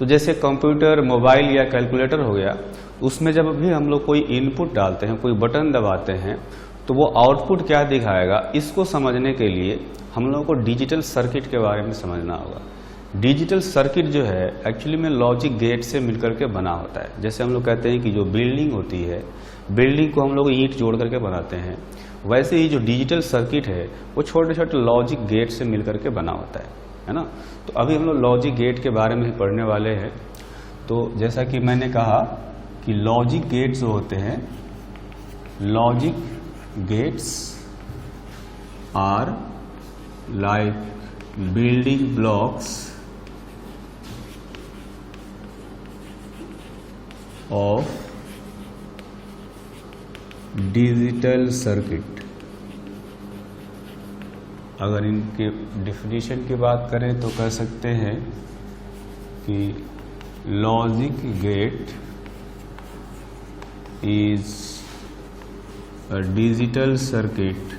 तो जैसे computer, mobile या कैलकुलेटर हो गया, उसमें जब भी हम लोग कोई इनपुट डालते हैं, कोई बटन दबाते हैं, तो वो आउटपुट क्या दिखाएगा, इसको समझने के लिए हम लोगों को डिजिटल सर्किट के बारे में समझना होगा। डिजिटल सर्किट जो है एक्चुअली में लॉजिक गेट से मिलकर के बना होता है। जैसे हम लोग कहते हैं कि जो बिल्डिंग होती है, बिल्डिंग को हम लोग ईंट जोड़ करके बनाते हैं, वैसे ही जो डिजिटल सर्किट है वो छोटे छोटे लॉजिक गेट से मिलकर के बना होता है ना। तो अभी हम लोग लॉजिक गेट के बारे में ही पढ़ने वाले हैं। तो जैसा कि मैंने कहा कि लॉजिक गेट्स जो होते हैं, logic gates are like building blocks of digital circuit. अगर इनके डिफिनीशन की बात करें तो कह सकते हैं कि logic gate is a digital circuit,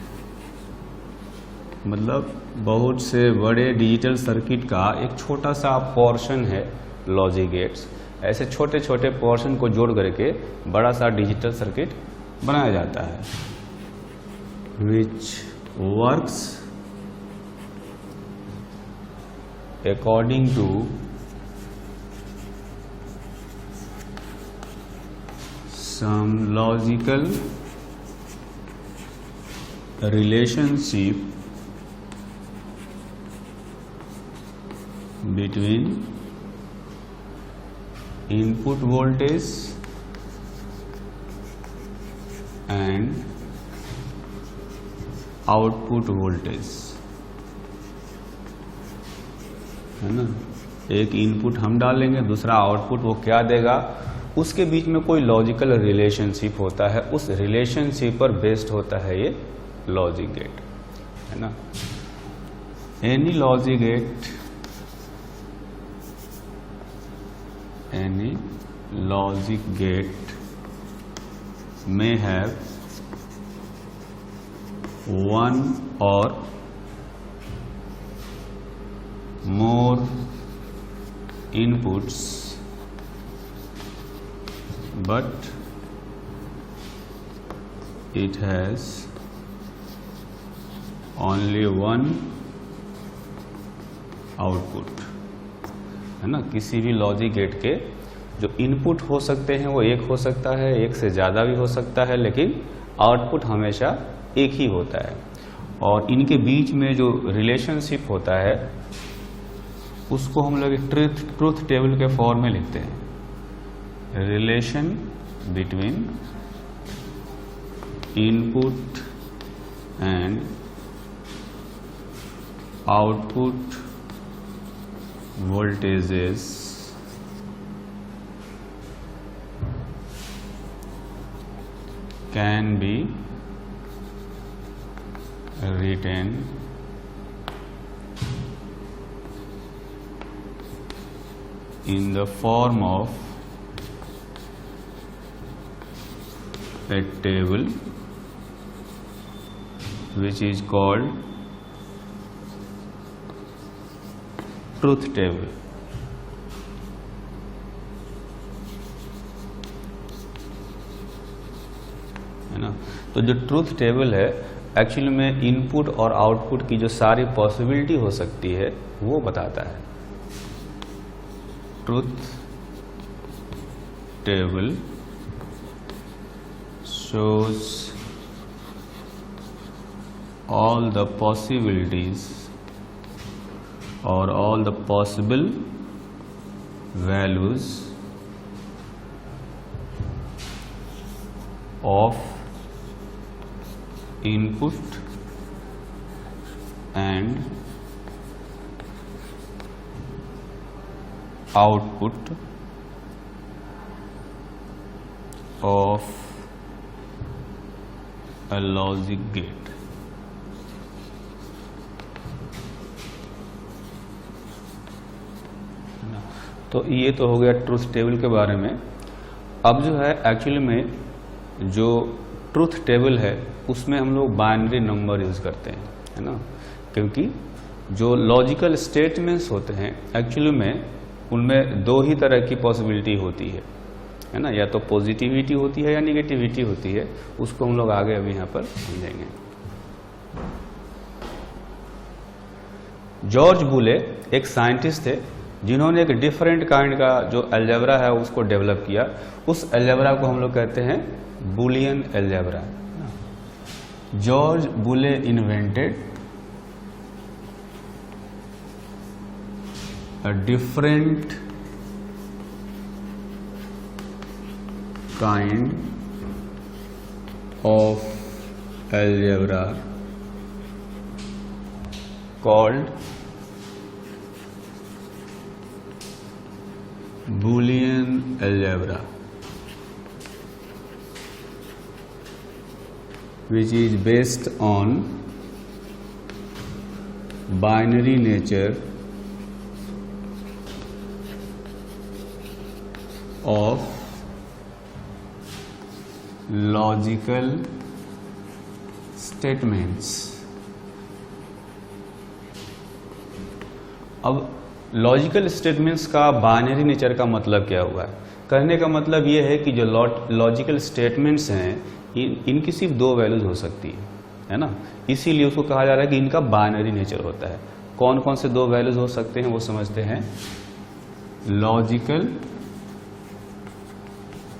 मतलब बहुत से बड़े डिजिटल सर्किट का एक छोटा सा पोर्शन है लॉजिक गेट्स। ऐसे छोटे छोटे पोर्शन को जोड़ करके बड़ा सा डिजिटल सर्किट बनाया जाता है, which works according to some logical relationship between input voltage and output voltage, है ना। एक इनपुट हम डालेंगे, दूसरा आउटपुट वो क्या देगा, उसके बीच में कोई लॉजिकल रिलेशनशिप होता है, उस रिलेशनशिप पर बेस्ड होता है ये लॉजिक गेट, है ना। Any logic gate, any logic gate may have one or more inputs, but it has only one output, है ना। किसी भी लॉजिक गेट के जो इनपुट हो सकते हैं वो एक हो सकता है, एक से ज़्यादा भी हो सकता है, लेकिन आउटपुट हमेशा एक ही होता है। और इनके बीच में जो रिलेशनशिप होता है उसको हम लोग ट्रूथ टेबल के फॉर्म में लिखते हैं। Relation between input and output voltages can be written in the form of a table which is called truth table, है ना। तो जो ट्रूथ टेबल है एक्चुअली में इनपुट और आउटपुट की जो सारी पॉसिबिलिटी हो सकती है वो बताता है। Truth table shows all the possibilities or all the possible values of input and output of a logic gate। तो ये तो हो गया ट्रूथ टेबल के बारे में। अब जो है एक्चुअली में जो ट्रूथ टेबल है उसमें हम लोग बाइनरी नंबर यूज करते हैं, है ना। क्योंकि जो लॉजिकल स्टेटमेंट्स होते हैं एक्चुअली में उनमें दो ही तरह की पॉसिबिलिटी होती है ना, या तो पॉजिटिविटी होती है या निगेटिविटी होती है। उसको हम लोग आगे अभी यहाँ पर समझेंगे। जॉर्ज बुले एक साइंटिस्ट थे जिन्होंने एक डिफरेंट काइंड का जो अलजेब्रा है उसको डेवलप किया। उस अलजेब्रा को हम लोग कहते हैं बुलियन अलजेब्रा। जॉर्ज बुले invented a different kind of algebra called Boolean algebra, which is based on binary nature of logical statements। अब लॉजिकल स्टेटमेंट्स का बाइनरी नेचर का मतलब क्या हुआ है? कहने का मतलब यह है कि जो लॉजिकल स्टेटमेंट्स हैं इनकी सिर्फ दो वैल्यूज हो सकती है ना, इसीलिए उसको कहा जा रहा है कि इनका बाइनरी नेचर होता है। कौन कौन से दो वैल्यूज हो सकते हैं वो समझते हैं। Logical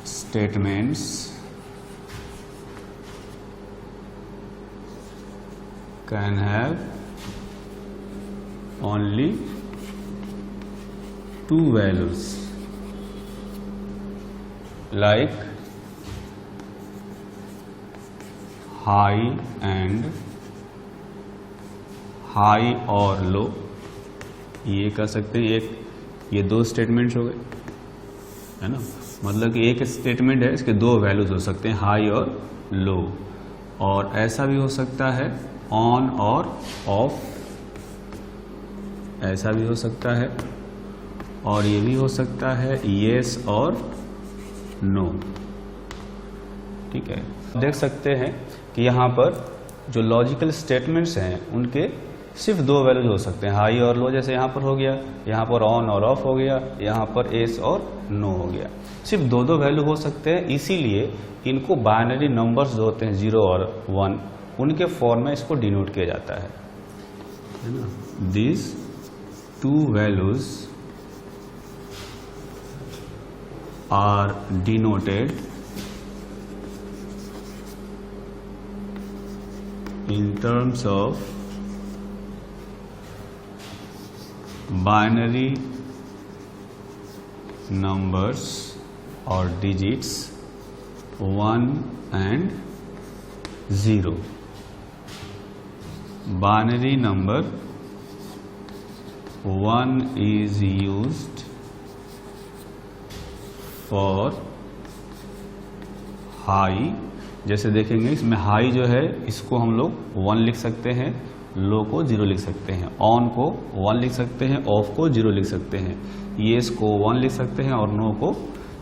statements can have only two values, like high and high और low। ये कह सकते हैं ये दो स्टेटमेंट्स हो गए, है ना। मतलब कि एक स्टेटमेंट है, इसके दो वैल्यूज हो सकते हैं, हाई और लो। और ऐसा भी हो सकता है ऑन और ऑफ, ऐसा भी हो सकता है, और ये भी हो सकता है येस और नो। ठीक है, देख सकते हैं कि यहाँ पर जो लॉजिकल स्टेटमेंट्स हैं उनके सिर्फ दो वैल्यूज हो सकते हैं, हाई और लो। जैसे यहाँ पर हो गया, यहाँ पर ऑन और ऑफ हो गया, यहाँ पर एस और नो हो गया। सिर्फ दो दो वैल्यू हो सकते हैं, इसीलिए इनको बाइनरी नंबर्स जो होते हैं 0 और 1 उनके फॉर्म में इसको डिनोट किया जाता है ना। This two values are denoted in terms of binary numbers or digits 1 and 0. Binary number 1 is used for high। जैसे देखेंगे इसमें हाई जो है इसको हम लोग 1 लिख सकते हैं, लो को 0 लिख सकते हैं, ऑन को 1 लिख सकते हैं, ऑफ को 0 लिख सकते हैं, येस को 1 लिख सकते हैं और नो को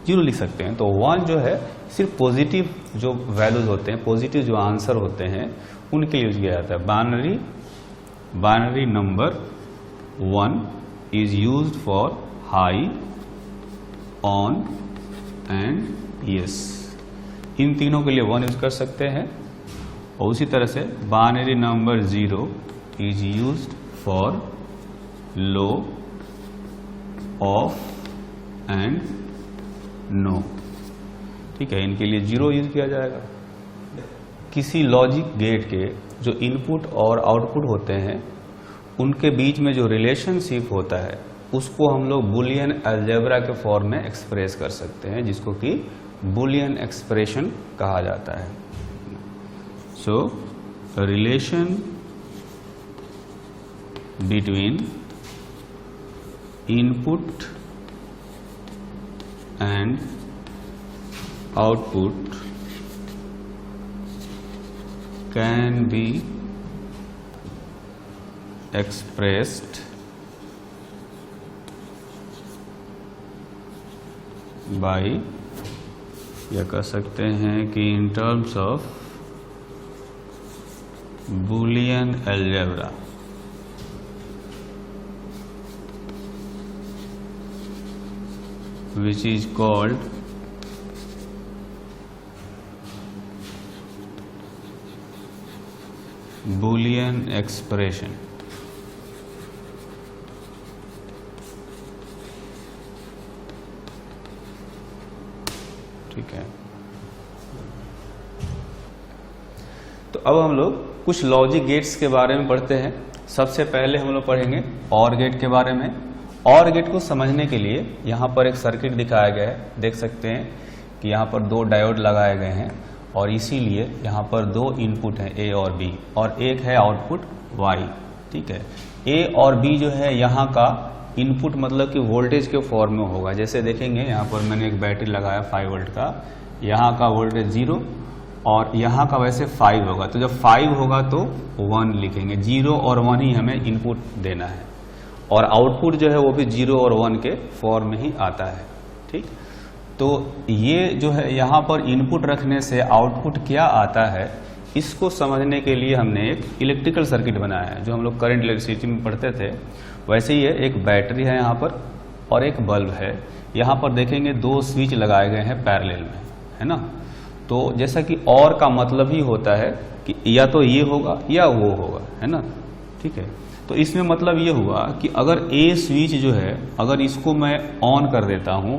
0 लिख सकते हैं। तो 1 जो है सिर्फ पॉजिटिव जो वैल्यूज होते हैं, पॉजिटिव जो आंसर होते हैं उनके लिए यूज किया जाता है। Binary number 1 is used for high, on and yes. इन तीनों के लिए 1 यूज कर सकते हैं। और उसी तरह से binary number 0 is used for low, off and no. ठीक है, इनके लिए 0 यूज किया जाएगा। किसी लॉजिक गेट के जो इनपुट और आउटपुट होते हैं उनके बीच में जो रिलेशनशिप होता है उसको हम लोग बुलियन अलजेब्रा के फॉर्म में एक्सप्रेस कर सकते हैं, जिसको कि बुलियन एक्सप्रेशन कहा जाता है। सो relation between input and output can be expressed by, या कह सकते हैं कि in terms of Boolean algebra। which is called Boolean expression. ठीक है, तो अब हम लोग कुछ लॉजिक गेट्स के बारे में पढ़ते हैं। सबसे पहले हम लोग पढ़ेंगे OR गेट के बारे में। OR गेट को समझने के लिए यहाँ पर एक सर्किट दिखाया गया है, देख सकते हैं कि यहाँ पर 2 डायोड लगाए गए हैं और इसीलिए यहाँ पर 2 इनपुट हैं A और B और एक है आउटपुट Y। ठीक है, A और B जो है यहाँ का इनपुट मतलब कि वोल्टेज के फॉर्म में होगा। जैसे देखेंगे यहाँ पर मैंने एक बैटरी लगाया 5 वोल्ट का, यहाँ का वोल्टेज 0 और यहाँ का वैसे 5 होगा, तो जब 5 होगा तो 1 लिखेंगे। 0 और 1 ही हमें इनपुट देना है और आउटपुट जो है वो भी 0 और 1 के फॉर्म में ही आता है। ठीक, तो ये जो है यहाँ पर इनपुट रखने से आउटपुट क्या आता है, इसको समझने के लिए हमने एक इलेक्ट्रिकल सर्किट बनाया है जो हम लोग करंट इलेक्ट्रिसिटी में पढ़ते थे। वैसे ही है, एक बैटरी है यहाँ पर और एक बल्ब है। यहाँ पर देखेंगे 2 स्विच लगाए गए हैं पैरेलल में, है ना। तो जैसा कि और का मतलब ही होता है कि या तो ये होगा या वो होगा, है ना। ठीक है, तो इसमें मतलब ये हुआ कि अगर A स्विच जो है अगर इसको मैं ऑन कर देता हूं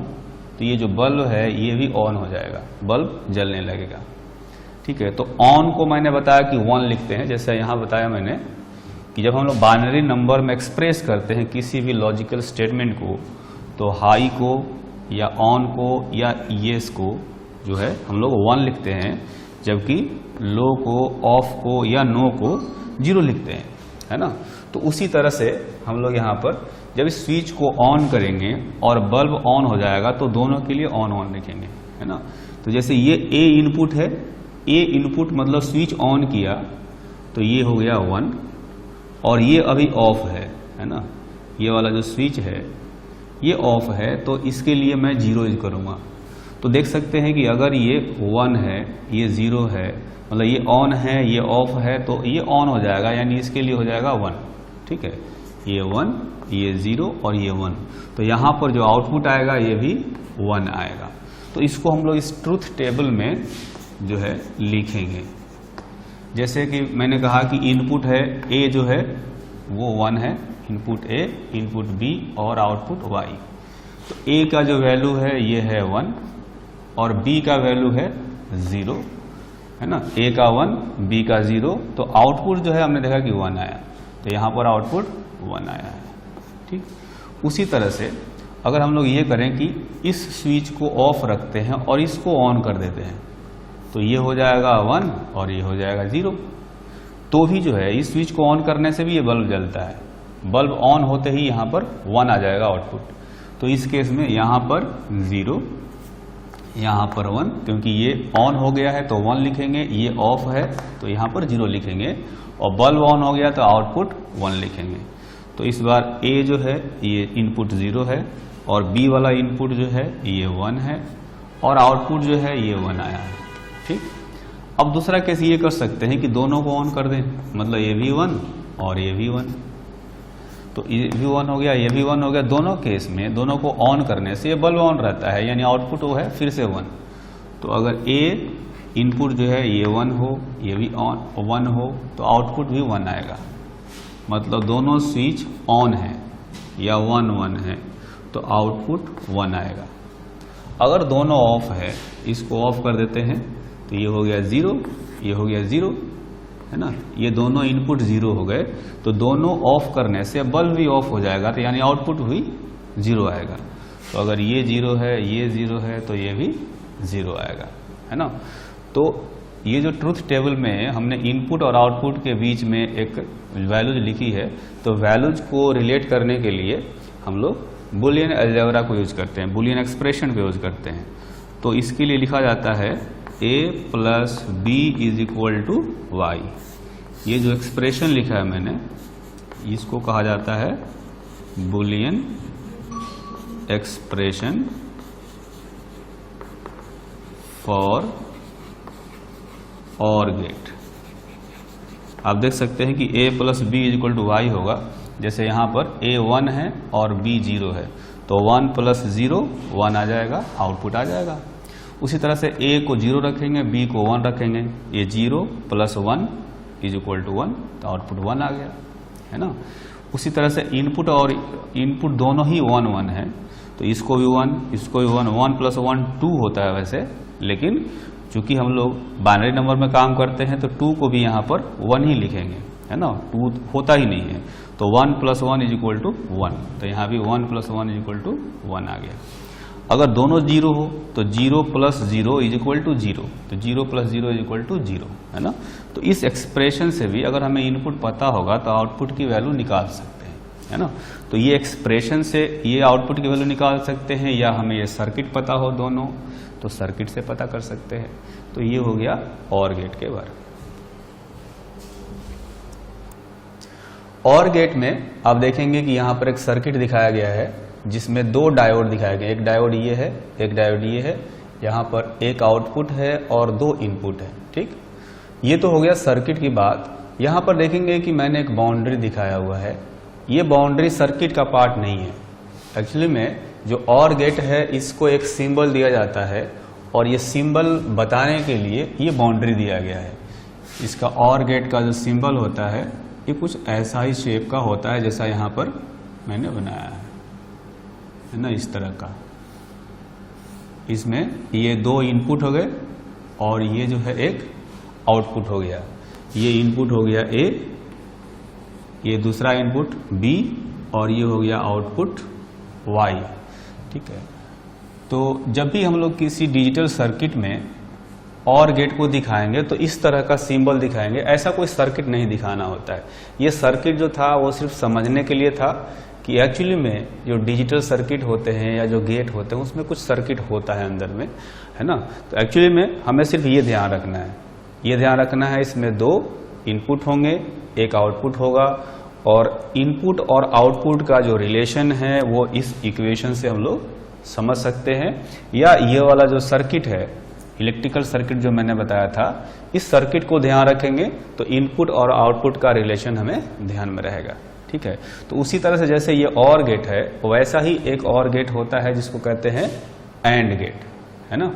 तो ये जो बल्ब है ये भी ऑन हो जाएगा, बल्ब जलने लगेगा। ठीक है, तो ऑन को मैंने बताया कि 1 लिखते हैं। जैसे यहाँ बताया मैंने कि जब हम लोग बाइनरी नंबर में एक्सप्रेस करते हैं किसी भी लॉजिकल स्टेटमेंट को, तो हाई को या ऑन को या येस को जो है हम लोग 1 लिखते हैं, जबकि लो को, ऑफ को या नो को 0 लिखते हैं, है ना। तो उसी तरह से हम लोग यहाँ पर जब इस स्विच को ऑन करेंगे और बल्ब ऑन हो जाएगा तो दोनों के लिए ऑन लिखेंगे, है ना। तो जैसे ये A इनपुट है, A इनपुट मतलब स्विच ऑन किया तो ये हो गया 1 और ये अभी ऑफ है ना। ये वाला जो स्विच है ये ऑफ है, तो इसके लिए मैं 0 यूज करूँगा। तो देख सकते हैं कि अगर ये 1 है, ये 0 है, मतलब ये ऑन है ये ऑफ है, तो ये ऑन हो जाएगा, यानी इसके लिए हो जाएगा 1। ठीक है, ये 1, ये 0 और ये 1, तो यहाँ पर जो आउटपुट आएगा ये भी 1 आएगा। तो इसको हम लोग इस ट्रूथ टेबल में जो है लिखेंगे। जैसे कि मैंने कहा कि इनपुट है A जो है वो 1 है, इनपुट A, इनपुट B और आउटपुट Y। तो A का जो वैल्यू है ये है 1 और B का वैल्यू है 0, है ना। A का 1, B का 0, तो आउटपुट जो है हमने देखा कि 1 आया, तो यहाँ पर आउटपुट 1 आया है। ठीक, उसी तरह से अगर हम लोग ये करें कि इस स्विच को ऑफ रखते हैं और इसको ऑन कर देते हैं तो ये हो जाएगा 1 और ये हो जाएगा 0, तो भी जो है इस स्विच को ऑन करने से भी ये बल्ब जलता है। बल्ब ऑन होते ही यहाँ पर 1 आ जाएगा आउटपुट। तो इस केस में यहाँ पर 0, यहाँ पर 1, क्योंकि ये ऑन हो गया है तो 1 लिखेंगे, ये ऑफ है तो यहाँ पर 0 लिखेंगे और बल्ब ऑन हो गया तो आउटपुट 1 लिखेंगे। तो इस बार A जो है ये इनपुट 0 है और B वाला इनपुट जो है ये 1 है और आउटपुट जो है ये 1 आया है। ठीक, अब दूसरा केस ये कर सकते हैं कि दोनों को ऑन कर दें, मतलब ये भी 1 और ये भी 1, तो ये भी 1 हो गया, ये भी 1 हो गया। दोनों केस में दोनों को ऑन करने से ये बल्ब ऑन रहता है, यानी आउटपुट वो है फिर से 1। तो अगर A इनपुट जो है ये 1 हो, ये भी 1 हो, तो आउटपुट भी 1 आएगा, मतलब दोनों स्विच ऑन है या 1 है तो आउटपुट 1 आएगा। अगर दोनों ऑफ है, इसको ऑफ कर देते हैं तो ये हो गया 0, ये हो गया 0, है ना। ये दोनों इनपुट 0 हो गए, तो दोनों ऑफ करने से बल्ब भी ऑफ हो जाएगा, तो यानी आउटपुट भी 0 आएगा। तो अगर ये 0 है, ये 0 है, तो ये भी 0 आएगा, है ना। तो ये जो ट्रूथ टेबल में हमने इनपुट और आउटपुट के बीच में एक वैल्यूज लिखी है, तो वैल्यूज को रिलेट करने के लिए हम लोग बुलियन अलजेब्रा को यूज करते हैं, बुलियन एक्सप्रेशन को यूज करते हैं। तो इसके लिए लिखा जाता है A plus B is equal to Y। ये जो एक्सप्रेशन लिखा है मैंने, इसको कहा जाता है Boolean expression for OR gate. आप देख सकते हैं कि A plus B is equal to Y होगा। जैसे यहाँ पर A 1 है और B 0 है, तो 1 प्लस 0 1 आ जाएगा, आउटपुट आ जाएगा। उसी तरह से ए को 0 रखेंगे, बी को 1 रखेंगे, ये 0 प्लस 1 इज इक्वल टू 1, तो आउटपुट 1 आ गया, है ना। उसी तरह से इनपुट और इनपुट दोनों ही 1 1 है, तो इसको भी 1, इसको भी 1, 1 प्लस 1 2 होता है वैसे, लेकिन चूंकि हम लोग बाइनरी नंबर में काम करते हैं तो 2 को भी यहाँ पर 1 ही लिखेंगे, है ना, 2 होता ही नहीं है, तो 1 प्लस 1 इज इक्वल टू 1, तो यहाँ भी 1 प्लस 1 इज इक्वल टू 1 आ गया। अगर दोनों 0 हो तो 0 प्लस 0 इज इक्वल टू 0, तो 0 प्लस 0 इज इक्वल टू 0, है ना। तो इस एक्सप्रेशन से भी अगर हमें इनपुट पता होगा तो आउटपुट की वैल्यू निकाल सकते हैं, है ना। तो ये एक्सप्रेशन से ये आउटपुट की वैल्यू निकाल सकते हैं, या हमें ये सर्किट पता हो दोनों तो सर्किट से पता कर सकते हैं। तो ये हो गया OR गेट के बारे में। OR गेट में आप देखेंगे कि यहाँ पर एक सर्किट दिखाया गया है जिसमें 2 डायोड दिखाए गए, एक डायोड ये है, एक डायोड ये है, यहाँ पर एक आउटपुट है और 2 इनपुट है, ठीक। ये तो हो गया सर्किट की बात। यहाँ पर देखेंगे कि मैंने एक बाउंड्री दिखाया हुआ है, ये बाउंड्री सर्किट का पार्ट नहीं है। एक्चुअली में जो OR गेट है इसको एक सिंबल दिया जाता है, और ये सिंबल बताने के लिए ये बाउंड्री दिया गया है। इसका OR गेट का जो सिंबल होता है ये कुछ ऐसा ही शेप का होता है जैसा यहाँ पर मैंने बनाया है ना, इस तरह का। इसमें ये 2 इनपुट हो गए और ये जो है एक आउटपुट हो गया। ये इनपुट हो गया A, ये दूसरा इनपुट B, और ये हो गया आउटपुट Y, ठीक है। तो जब भी हम लोग किसी डिजिटल सर्किट में OR गेट को दिखाएंगे तो इस तरह का सिंबल दिखाएंगे, ऐसा कोई सर्किट नहीं दिखाना होता है। ये सर्किट जो था वो सिर्फ समझने के लिए था कि एक्चुअली में जो डिजिटल सर्किट होते हैं या जो गेट होते हैं उसमें कुछ सर्किट होता है अंदर में, है ना। तो एक्चुअली में हमें सिर्फ ये ध्यान रखना है, ये ध्यान रखना है इसमें 2 इनपुट होंगे, एक आउटपुट होगा, और इनपुट और आउटपुट का जो रिलेशन है वो इस इक्वेशन से हम लोग समझ सकते हैं। या ये वाला जो सर्किट है, इलेक्ट्रिकल सर्किट जो मैंने बताया था, इस सर्किट को ध्यान रखेंगे तो इनपुट और आउटपुट का रिलेशन हमें ध्यान में रहेगा, ठीक है। तो उसी तरह से जैसे ये OR गेट है वैसा ही एक OR गेट होता है जिसको कहते हैं AND गेट, है ना।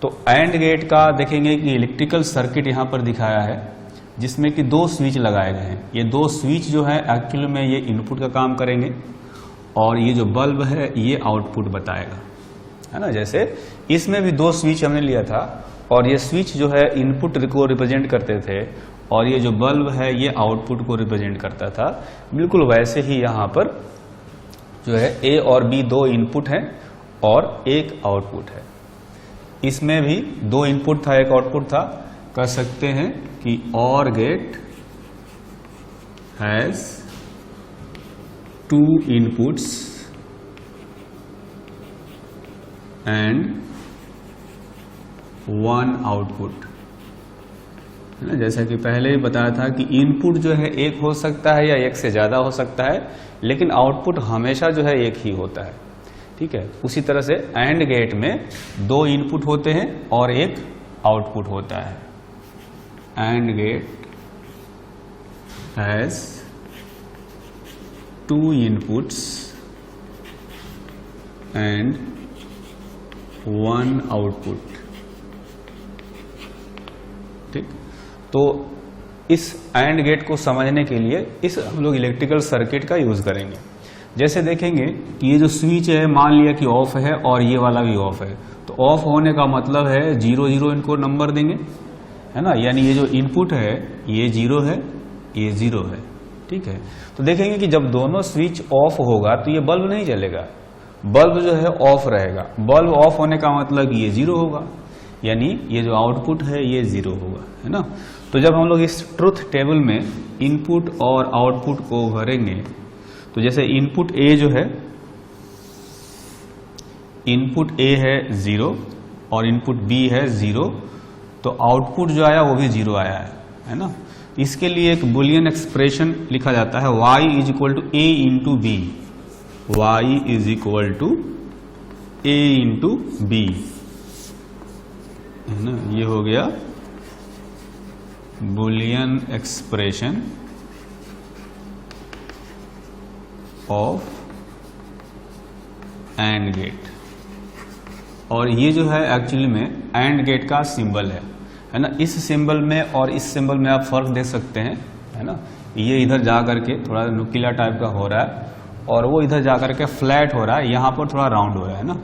तो AND गेट का देखेंगे कि इलेक्ट्रिकल सर्किट यहाँ पर दिखाया है जिसमें कि 2 स्विच लगाए गए हैं। ये 2 स्विच जो है एक्चुअली में ये इनपुट का काम करेंगे, और ये जो बल्ब है ये आउटपुट बताएगा, है ना। जैसे इसमें भी 2 स्विच हमने लिया था, और ये स्विच जो है इनपुट को रिप्रेजेंट करते थे, और ये जो बल्ब है ये आउटपुट को रिप्रेजेंट करता था। बिल्कुल वैसे ही यहाँ पर जो है A और B 2 इनपुट हैं और एक आउटपुट है। इसमें भी 2 इनपुट था, एक आउटपुट था। कह सकते हैं कि OR gate has 2 inputs and 1 output, है ना। जैसा कि पहले ही बताया था कि इनपुट जो है एक हो सकता है या एक से ज्यादा हो सकता है, लेकिन आउटपुट हमेशा जो है एक ही होता है, ठीक है। उसी तरह से AND गेट में 2 इनपुट होते हैं और एक आउटपुट होता है। AND gate has 2 inputs and 1 output, ठीक। तो इस AND गेट को समझने के लिए इस हम लोग इलेक्ट्रिकल सर्किट का यूज करेंगे। जैसे देखेंगे कि ये जो स्विच है मान लिया कि ऑफ है और ये वाला भी ऑफ है, तो ऑफ होने का मतलब है 0 0 इनको नंबर देंगे, है ना। यानी ये जो इनपुट है ये 0 है, ये 0 है, ठीक है। तो देखेंगे कि जब दोनों स्विच ऑफ होगा तो ये बल्ब नहीं जलेगा, बल्ब जो है ऑफ रहेगा। बल्ब ऑफ होने का मतलब ये 0 होगा, यानी ये जो आउटपुट है ये 0 होगा, है ना। तो जब हम लोग इस ट्रुथ टेबल में इनपुट और आउटपुट को भरेंगे, तो जैसे इनपुट A जो है, इनपुट A है 0 और इनपुट B है 0, तो आउटपुट जो आया वो भी 0 आया है ना। इसके लिए एक बुलियन एक्सप्रेशन लिखा जाता है, y is equal to A into B, y is equal to A into B, है ना। ये हो गया Boolean expression of and gate, और ये जो है एक्चुअली में एंड गेट का सिंबल है ना। इस सिंबल में और इस सिंबल में आप फर्क देख सकते हैं, है ना। ये इधर जा करके थोड़ा नुकीला टाइप का हो रहा है और वो इधर जा करके फ्लैट हो रहा है, यहाँ पर थोड़ा राउंड हो रहा है ना।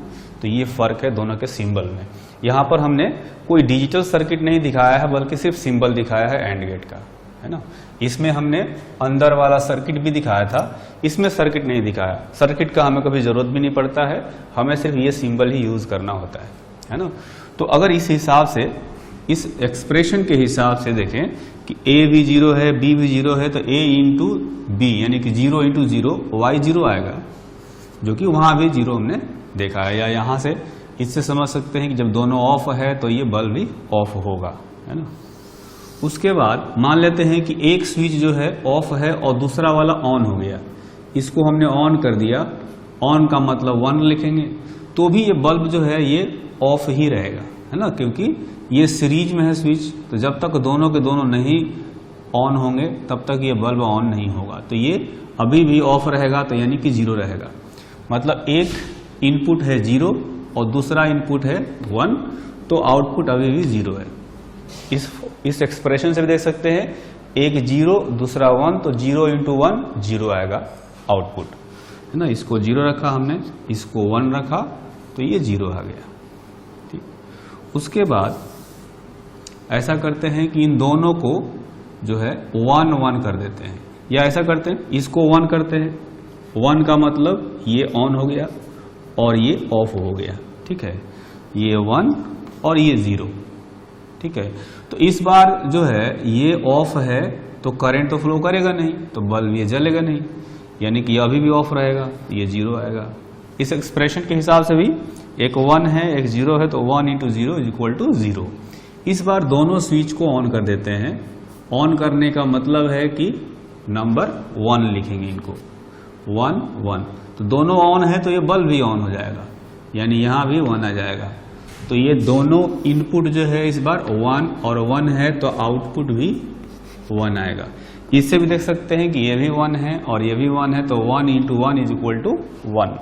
तो ये फर्क है दोनों के सिंबल में। यहाँ पर हमने कोई डिजिटल सर्किट नहीं दिखाया है बल्कि सिर्फ सिंबल दिखाया है एंड गेट का, है ना। इसमें हमने अंदर वाला सर्किट भी दिखाया था, इसमें सर्किट नहीं दिखाया। सर्किट का हमें कभी जरूरत भी नहीं पड़ता है, हमें सिर्फ ये सिंबल ही यूज करना होता है ना। तो अगर इस हिसाब से, इस एक्सप्रेशन के हिसाब से देखें कि a भी 0 है, b भी 0 है, तो a इंटू बी यानी कि 0 इंटू 0 y 0 आएगा, जो कि वहां भी 0 हमने देखा है। या यहां से इससे समझ सकते हैं कि जब दोनों ऑफ है तो ये बल्ब भी ऑफ होगा, है ना। उसके बाद मान लेते हैं कि एक स्विच जो है ऑफ है और दूसरा वाला ऑन हो गया, इसको हमने ऑन कर दिया। ऑन का मतलब 1 लिखेंगे, तो भी ये बल्ब जो है ये ऑफ ही रहेगा, है ना, क्योंकि ये सीरीज में है स्विच। तो जब तक दोनों के दोनों नहीं ऑन होंगे तब तक ये बल्ब ऑन नहीं होगा, तो ये अभी भी ऑफ रहेगा, तो यानी कि 0 रहेगा। मतलब एक इनपुट है 0 और दूसरा इनपुट है 1, तो आउटपुट अभी भी 0 है। इस एक्सप्रेशन से भी देख सकते हैं, एक 0 दूसरा 1, तो 0 इंटू 1 0 आएगा आउटपुट, है ना। इसको 0 रखा हमने, इसको 1 रखा, तो ये 0 आ गया। ठीक, उसके बाद ऐसा करते हैं कि इन दोनों को जो है 1 1 कर देते हैं, या ऐसा करते हैं इसको 1 करते हैं। 1 का मतलब ये ऑन हो गया और ये ऑफ हो गया, ठीक है। ये 1 और ये 0, ठीक है। तो इस बार जो है ये ऑफ है तो करंट तो फ्लो करेगा नहीं, तो बल्ब ये जलेगा नहीं, यानी कि अभी भी ऑफ रहेगा, ये 0 आएगा। इस एक्सप्रेशन के हिसाब से भी एक 1 है एक 0 है, तो 1 इंटू 0 इज इक्वल टू 0। इस बार दोनों स्विच को ऑन कर देते हैं। ऑन करने का मतलब है कि नंबर 1 लिखेंगे इनको, 1 1, तो दोनों ऑन है तो ये बल्ब भी ऑन हो जाएगा, यानी यहां भी 1 आ जाएगा। तो ये दोनों इनपुट जो है इस बार 1 और 1 है, तो आउटपुट भी 1 आएगा। इससे भी देख सकते हैं कि ये भी 1 है और ये भी 1 है, तो 1 इंटू 1 इज इक्वल टू 1।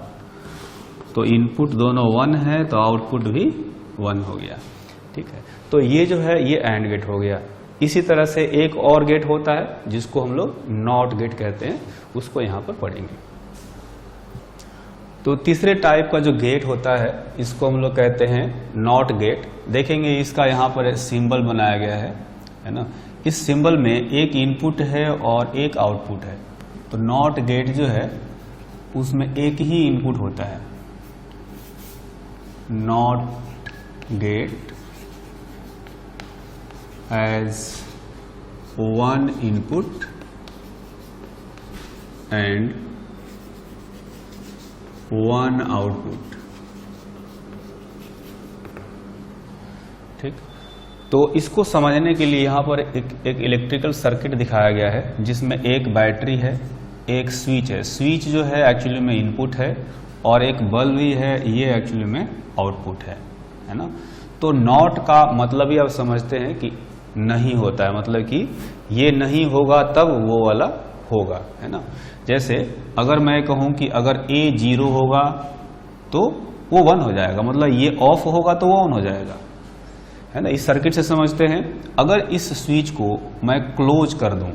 तो इनपुट दोनों 1 है तो आउटपुट भी 1 हो गया, ठीक है। तो ये जो है ये एंड गेट हो गया। इसी तरह से एक और गेट होता है जिसको हम लोग नॉट गेट कहते हैं, उसको यहां पर पढ़ेंगे। तो तीसरे टाइप का जो गेट होता है इसको हम लोग कहते हैं नॉट गेट। देखेंगे इसका यहाँ पर सिंबल बनाया गया है ना। इस सिंबल में एक इनपुट है और एक आउटपुट है। तो नॉट गेट जो है उसमें एक ही इनपुट होता है। Not gate as one input and one output, ठीक। तो इसको समझने के लिए यहाँ पर एक इलेक्ट्रिकल सर्किट दिखाया गया है जिसमें एक बैटरी है, एक स्विच है। स्विच जो है एक्चुअली में इनपुट है और एक बल्ब भी है, ये एक्चुअली में आउटपुट है ना। तो नॉट का मतलब ही आप समझते हैं कि नहीं होता है, मतलब कि ये नहीं होगा तब वो वाला होगा, है ना। जैसे अगर मैं कहूं कि अगर A 0 होगा तो वो 1 हो जाएगा, मतलब ये ऑफ होगा तो वो ऑन हो जाएगा, है ना। इस सर्किट से समझते हैं। अगर इस स्विच को मैं क्लोज कर दूं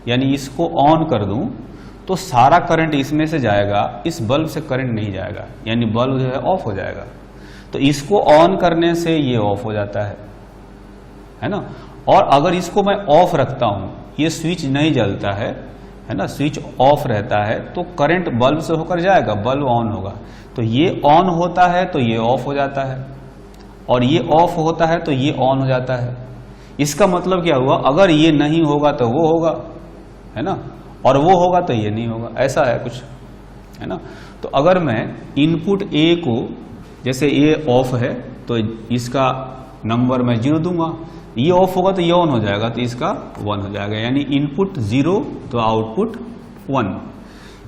यानी इसको ऑन कर दूं तो सारा करंट इसमें से जाएगा, इस बल्ब से करंट नहीं जाएगा, यानी बल्ब जो है ऑफ हो जाएगा। तो इसको ऑन करने से ये ऑफ हो जाता है ना। और अगर इसको मैं ऑफ रखता हूं, ये स्विच नहीं जलता है ना, स्विच ऑफ रहता है, तो करंट बल्ब से होकर जाएगा, बल्ब ऑन होगा। तो ये ऑन होता है तो ये ऑफ हो जाता है, और ये ऑफ होता है तो ये ऑन हो जाता है। इसका मतलब क्या हुआ, अगर ये नहीं होगा तो वो होगा, है ना, और वो होगा तो ये नहीं होगा, ऐसा है कुछ, है ना। तो अगर मैं इनपुट A को, जैसे ये ऑफ है तो इसका नंबर मैं 0 दूंगा, ये ऑफ होगा तो ये ऑन हो जाएगा, तो इसका 1 हो जाएगा, यानी इनपुट 0 तो आउटपुट 1।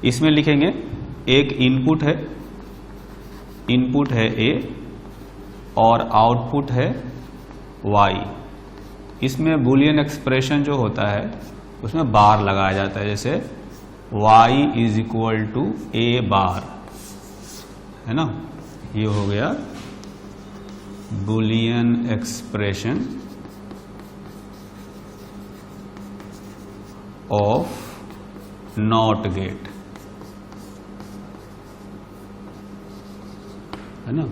इसमें लिखेंगे एक इनपुट है A और आउटपुट है Y। इसमें बूलियन एक्सप्रेशन जो होता है उसमें बार लगाया जाता है, जैसे y is equal to A bar, है ना, ये हो गया Boolean expression of not gate, है ना।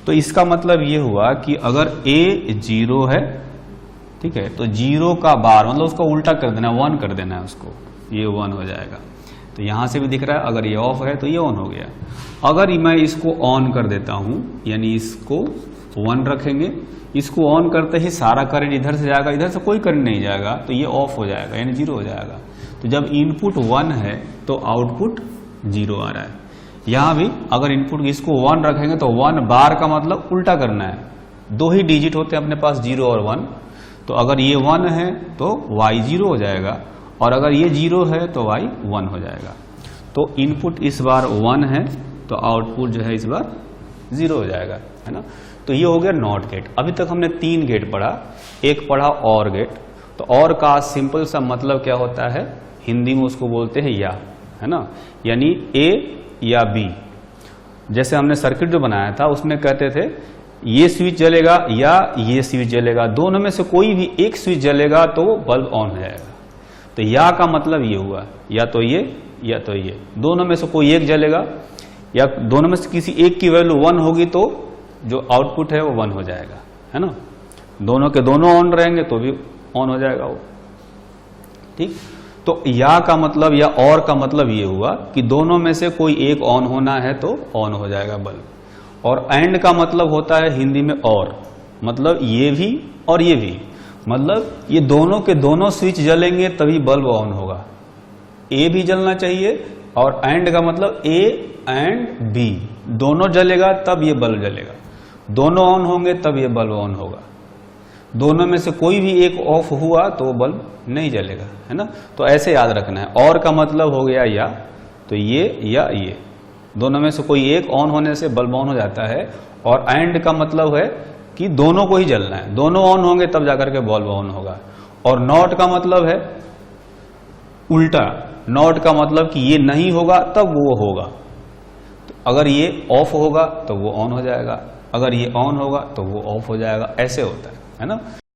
तो इसका मतलब ये हुआ कि अगर a 0 है, ठीक है, तो 0 का बार मतलब उसका उल्टा कर देना, 1 कर देना है उसको, ये 1 हो जाएगा। तो यहां से भी दिख रहा है अगर ये ऑफ है तो ये ऑन हो गया। अगर मैं इसको ऑन कर देता हूं, यानी इसको 1 रखेंगे, इसको ऑन करते ही सारा करंट इधर से जाएगा, इधर से कोई करंट नहीं जाएगा, तो ये ऑफ हो जाएगा, यानी 0 हो जाएगा। तो जब इनपुट 1 है तो आउटपुट 0 आ रहा है। यहां भी अगर इनपुट इसको 1 रखेंगे तो 1 बार का मतलब उल्टा करना है, 2 ही डिजिट होते हैं अपने पास, 0 और 1। तो अगर ये 1 है तो y 0 हो जाएगा, और अगर ये 0 है तो y 1 हो जाएगा। तो इनपुट इस बार 1 है तो आउटपुट जो है इस बार 0 हो जाएगा, है ना। तो ये हो गया नॉट गेट। अभी तक हमने 3 गेट पढ़ा, एक पढ़ा और गेट। तो और का सिंपल सा मतलब क्या होता है, हिंदी में उसको बोलते हैं या, है ना, यानी A या B। जैसे हमने सर्किट जो बनाया था उसमें कहते थे ये स्विच जलेगा या ये स्विच जलेगा, दोनों में से कोई भी एक स्विच जलेगा तो वो बल्ब ऑन हो जाएगा। तो या का मतलब ये हुआ, या तो ये या तो ये, दोनों में से कोई एक जलेगा, या दोनों में से किसी एक की वैल्यू 1 होगी तो जो आउटपुट है वो 1 हो जाएगा, है ना। दोनों के दोनों ऑन रहेंगे तो भी ऑन हो जाएगा वो, ठीक। तो या का मतलब या और का मतलब ये हुआ कि दोनों में से कोई एक ऑन होना है तो ऑन हो जाएगा बल्ब। और एंड का मतलब होता है हिंदी में और, मतलब ये भी और ये भी, मतलब ये दोनों के दोनों स्विच जलेंगे तभी बल्ब ऑन होगा। ए भी जलना चाहिए, और एंड का मतलब ए एंड बी दोनों जलेगा तब ये बल्ब जलेगा, दोनों ऑन होंगे तब ये बल्ब ऑन होगा। दोनों में से कोई भी एक ऑफ हुआ तो वो बल्ब नहीं जलेगा, है ना। तो ऐसे याद रखना है। और का मतलब हो गया या, तो ये या ये, दोनों में से कोई एक ऑन होने से बल्ब ऑन हो जाता है। और एंड का मतलब है कि दोनों को ही जलना है, दोनों ऑन होंगे तब जाकर के बल्ब ऑन होगा। और नॉट का मतलब है उल्टा, नॉट का मतलब कि ये नहीं होगा तब वो होगा। तो अगर ये ऑफ होगा तो वो ऑन हो जाएगा, अगर ये ऑन होगा तो वो ऑफ हो जाएगा, ऐसे होता है ना।